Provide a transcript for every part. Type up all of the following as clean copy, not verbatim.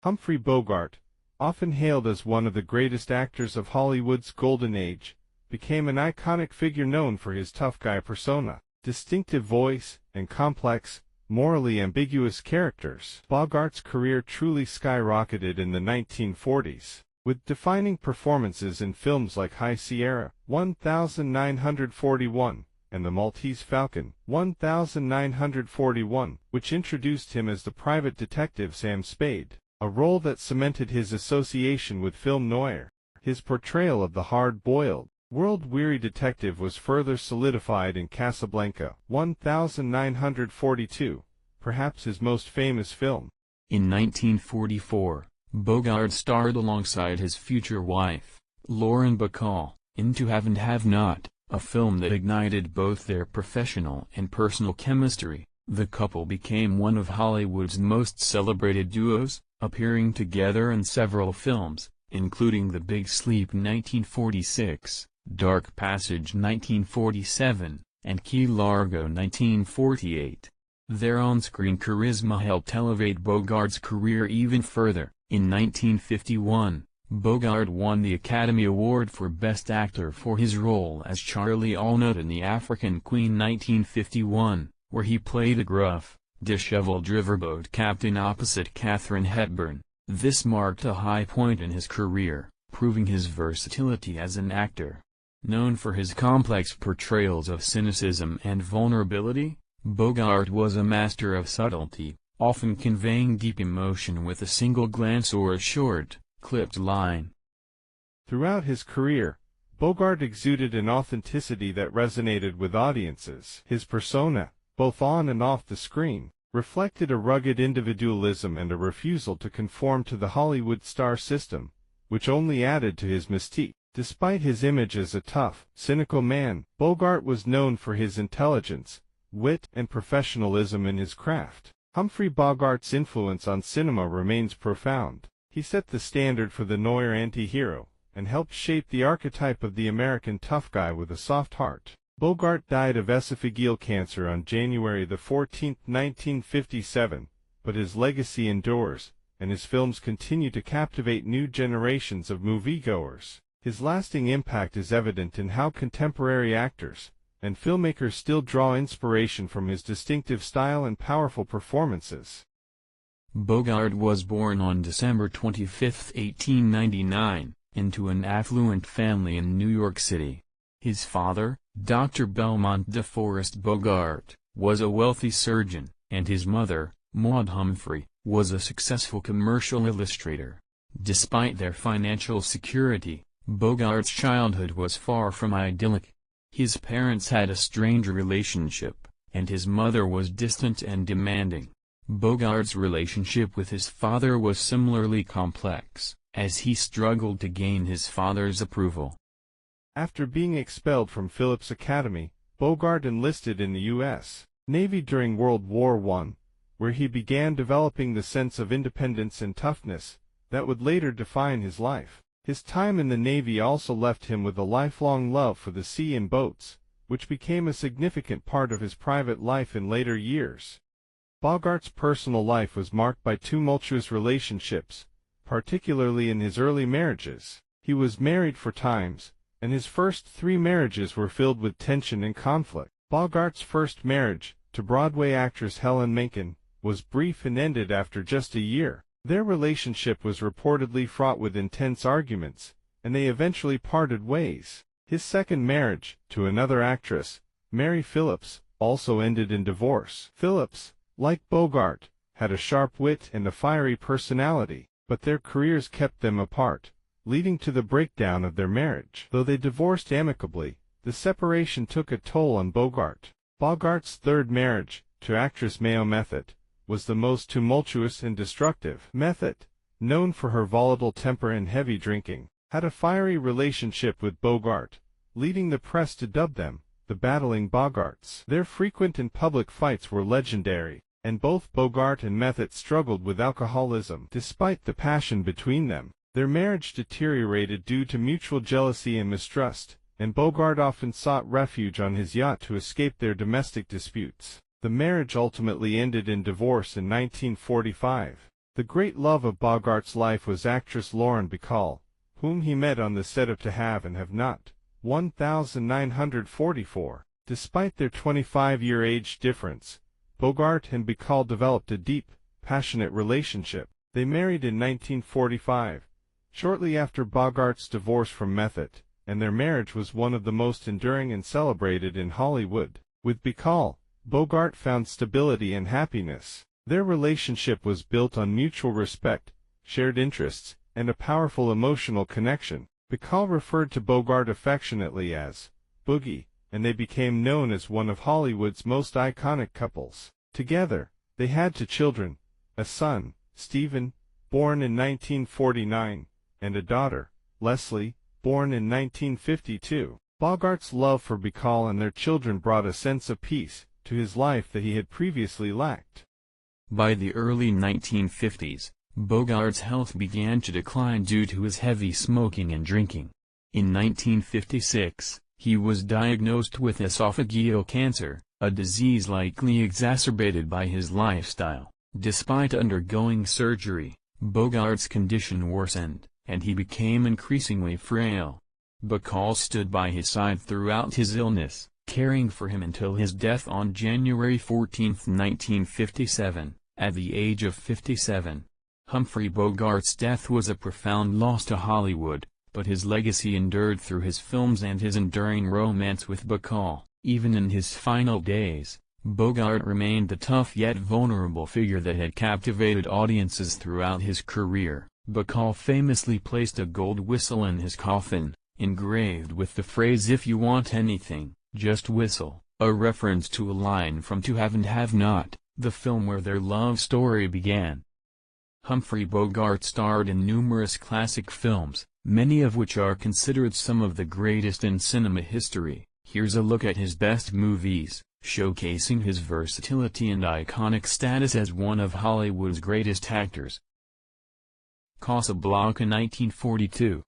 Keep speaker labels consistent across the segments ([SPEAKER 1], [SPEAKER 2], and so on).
[SPEAKER 1] Humphrey Bogart, often hailed as one of the greatest actors of Hollywood's golden age, became an iconic figure known for his tough guy persona, distinctive voice, and complex, morally ambiguous characters. Bogart's career truly skyrocketed in the 1940s, with defining performances in films like High Sierra, 1941, and The Maltese Falcon, 1941, which introduced him as the private detective Sam Spade, a role that cemented his association with film noir. His portrayal of the hard-boiled, world-weary detective was further solidified in Casablanca, 1942, perhaps his most famous film.
[SPEAKER 2] In 1944, Bogart starred alongside his future wife, Lauren Bacall, in To Have and Have Not, a film that ignited both their professional and personal chemistry. The couple became one of Hollywood's most celebrated duos, appearing together in several films, including The Big Sleep 1946, Dark Passage 1947, and Key Largo 1948. Their on-screen charisma helped elevate Bogart's career even further. In 1951, Bogart won the Academy Award for Best Actor for his role as Charlie Allnut in The African Queen 1951, where he played a gruff, disheveled riverboat captain opposite Katharine Hepburn. This marked a high point in his career, proving his versatility as an actor. Known for his complex portrayals of cynicism and vulnerability, Bogart was a master of subtlety, often conveying deep emotion with a single glance or a short, clipped line.
[SPEAKER 1] Throughout his career, Bogart exuded an authenticity that resonated with audiences. His persona, both on and off the screen, reflected a rugged individualism and a refusal to conform to the Hollywood star system, which only added to his mystique. Despite his image as a tough, cynical man, Bogart was known for his intelligence, wit, and professionalism in his craft. Humphrey Bogart's influence on cinema remains profound. He set the standard for the noir anti-hero, and helped shape the archetype of the American tough guy with a soft heart. Bogart died of esophageal cancer on January 14, 1957, but his legacy endures, and his films continue to captivate new generations of moviegoers. His lasting impact is evident in how contemporary actors and filmmakers still draw inspiration from his distinctive style and powerful performances.
[SPEAKER 2] Bogart was born on December 25, 1899, into an affluent family in New York City. His father, Dr. Belmont DeForest Bogart, was a wealthy surgeon, and his mother, Maud Humphrey, was a successful commercial illustrator. Despite their financial security, Bogart's childhood was far from idyllic. His parents had a strained relationship, and his mother was distant and demanding. Bogart's relationship with his father was similarly complex, as he struggled to gain his father's approval.
[SPEAKER 1] After being expelled from Phillips Academy, Bogart enlisted in the U.S. Navy during World War I, where he began developing the sense of independence and toughness that would later define his life. His time in the Navy also left him with a lifelong love for the sea and boats, which became a significant part of his private life in later years. Bogart's personal life was marked by tumultuous relationships, particularly in his early marriages. He was married 4 times, and his first 3 marriages were filled with tension and conflict. Bogart's first marriage, to Broadway actress Helen Menken, was brief and ended after just a year. Their relationship was reportedly fraught with intense arguments, and they eventually parted ways. His second marriage, to another actress, Mary Phillips, also ended in divorce. Phillips, like Bogart, had a sharp wit and a fiery personality, but their careers kept them apart, leading to the breakdown of their marriage. Though they divorced amicably, the separation took a toll on Bogart. Bogart's third marriage, to actress Mae Method, was the most tumultuous and destructive. Method, known for her volatile temper and heavy drinking, had a fiery relationship with Bogart, leading the press to dub them the Battling Bogarts. Their frequent and public fights were legendary, and both Bogart and Method struggled with alcoholism. Despite the passion between them, their marriage deteriorated due to mutual jealousy and mistrust, and Bogart often sought refuge on his yacht to escape their domestic disputes. The marriage ultimately ended in divorce in 1945. The great love of Bogart's life was actress Lauren Bacall, whom he met on the set of To Have and Have Not, 1944. Despite their 25-year age difference, Bogart and Bacall developed a deep, passionate relationship. They married in 1945, shortly after Bogart's divorce from Method, and their marriage was one of the most enduring and celebrated in Hollywood. With Bacall, Bogart found stability and happiness. Their relationship was built on mutual respect, shared interests, and a powerful emotional connection. Bacall referred to Bogart affectionately as Boogie, and they became known as one of Hollywood's most iconic couples. Together, they had two children, a son, Stephen, born in 1949, and a daughter, Leslie, born in 1952. Bogart's love for Bacall and their children brought a sense of peace to his life that he had previously lacked.
[SPEAKER 2] By the early 1950s, Bogart's health began to decline due to his heavy smoking and drinking. In 1956, he was diagnosed with esophageal cancer, a disease likely exacerbated by his lifestyle. Despite undergoing surgery, Bogart's condition worsened, and he became increasingly frail. Bacall stood by his side throughout his illness, caring for him until his death on January 14, 1957, at the age of 57. Humphrey Bogart's death was a profound loss to Hollywood, but his legacy endured through his films and his enduring romance with Bacall. Even in his final days, Bogart remained the tough yet vulnerable figure that had captivated audiences throughout his career. Bacall famously placed a gold whistle in his coffin, engraved with the phrase "If you want anything, just whistle," a reference to a line from To Have and Have Not, the film where their love story began. Humphrey Bogart starred in numerous classic films, many of which are considered some of the greatest in cinema history. Here's a look at his best movies, showcasing his versatility and iconic status as one of Hollywood's greatest actors. Casablanca 1942.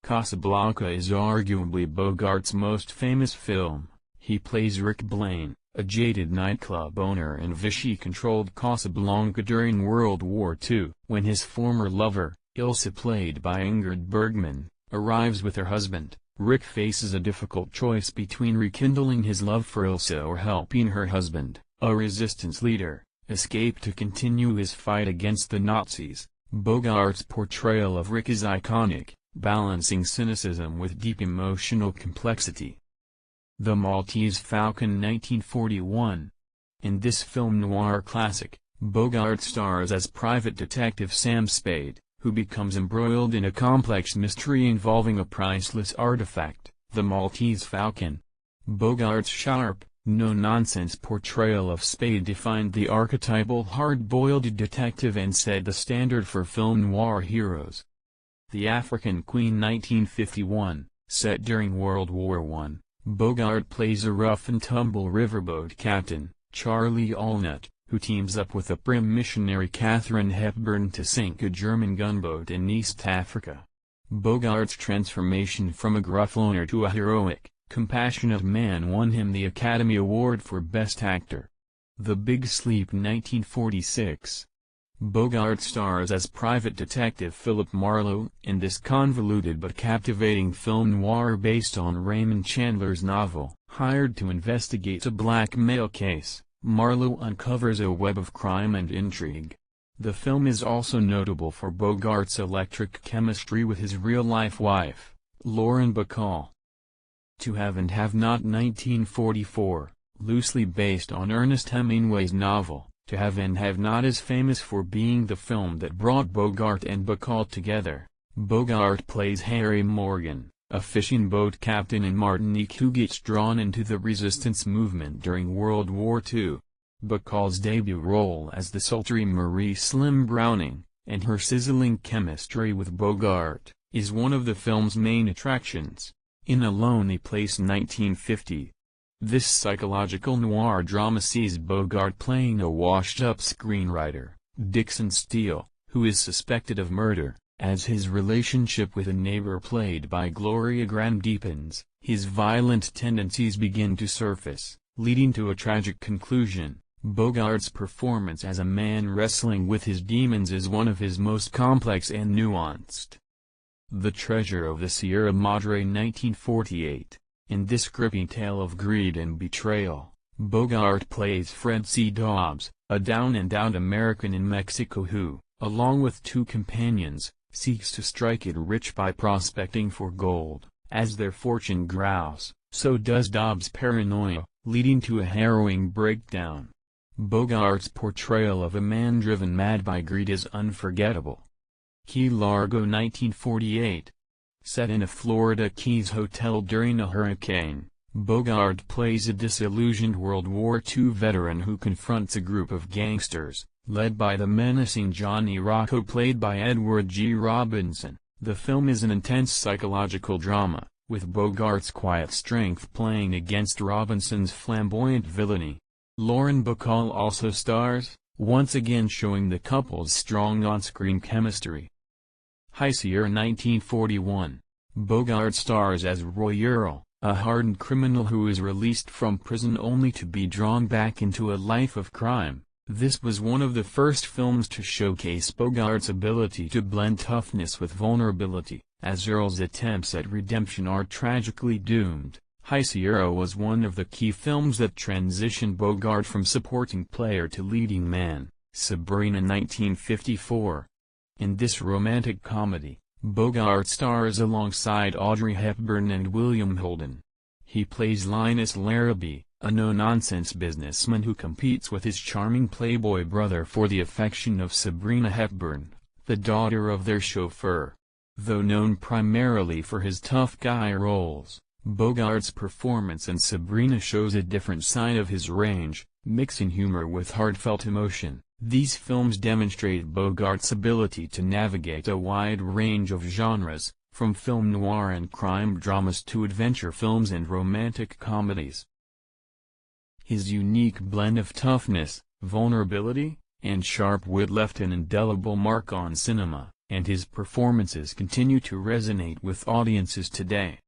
[SPEAKER 2] Casablanca is arguably Bogart's most famous film. He plays Rick Blaine, a jaded nightclub owner in Vichy-controlled Casablanca during World War II. When his former lover, Ilsa played by Ingrid Bergman, arrives with her husband, Rick faces a difficult choice between rekindling his love for Ilsa or helping her husband, a resistance leader, escape to continue his fight against the Nazis. Bogart's portrayal of Rick is iconic, balancing cynicism with deep emotional complexity. The Maltese Falcon 1941. In this film noir classic, Bogart stars as private detective Sam Spade, who becomes embroiled in a complex mystery involving a priceless artifact, the Maltese Falcon. Bogart's sharp, no-nonsense portrayal of Spade defined the archetypal hard-boiled detective and set the standard for film noir heroes. The African Queen 1951, set during World War I, Bogart plays a rough-and-tumble riverboat captain, Charlie Allnut, who teams up with a prim missionary Katharine Hepburn to sink a German gunboat in East Africa. Bogart's transformation from a gruff loner to a heroic, compassionate man won him the Academy Award for Best Actor. The Big Sleep 1946. Bogart stars as private detective Philip Marlowe in this convoluted but captivating film noir based on Raymond Chandler's novel. Hired to investigate a blackmail case, Marlowe uncovers a web of crime and intrigue. The film is also notable for Bogart's electric chemistry with his real-life wife, Lauren Bacall. To Have and Have Not 1944, loosely based on Ernest Hemingway's novel. To Have and Have Not is famous for being the film that brought Bogart and Bacall together. Bogart plays Harry Morgan, a fishing boat captain in Martinique who gets drawn into the resistance movement during World War II. Bacall's debut role as the sultry Marie Slim Browning, and her sizzling chemistry with Bogart, is one of the film's main attractions. In A Lonely Place 1950. This psychological noir drama sees Bogart playing a washed-up screenwriter, Dixon Steele, who is suspected of murder. As his relationship with a neighbor played by Gloria Graham deepens, his violent tendencies begin to surface, leading to a tragic conclusion. Bogart's performance as a man wrestling with his demons is one of his most complex and nuanced. The Treasure of the Sierra Madre 1948. In this gripping tale of greed and betrayal, Bogart plays Fred C. Dobbs, a down-and-out American in Mexico who, along with two companions, seeks to strike it rich by prospecting for gold. As their fortune grows, so does Dobbs' paranoia, leading to a harrowing breakdown. Bogart's portrayal of a man driven mad by greed is unforgettable. Key Largo 1948. Set in a Florida Keys hotel during a hurricane, Bogart plays a disillusioned World War II veteran who confronts a group of gangsters, led by the menacing Johnny Rocco played by Edward G. Robinson. The film is an intense psychological drama, with Bogart's quiet strength playing against Robinson's flamboyant villainy. Lauren Bacall also stars, once again showing the couple's strong on-screen chemistry. High Sierra 1941. Bogart stars as Roy Earle, a hardened criminal who is released from prison only to be drawn back into a life of crime. This was one of the first films to showcase Bogart's ability to blend toughness with vulnerability, as Earle's attempts at redemption are tragically doomed. High Sierra was one of the key films that transitioned Bogart from supporting player to leading man. Sabrina 1954. In this romantic comedy, Bogart stars alongside Audrey Hepburn and William Holden. He plays Linus Larrabee, a no-nonsense businessman who competes with his charming playboy brother for the affection of Sabrina Hepburn, the daughter of their chauffeur. Though known primarily for his tough guy roles, Bogart's performance in Sabrina shows a different side of his range, mixing humor with heartfelt emotion. These films demonstrate Bogart's ability to navigate a wide range of genres, from film noir and crime dramas to adventure films and romantic comedies. His unique blend of toughness, vulnerability, and sharp wit left an indelible mark on cinema, and his performances continue to resonate with audiences today.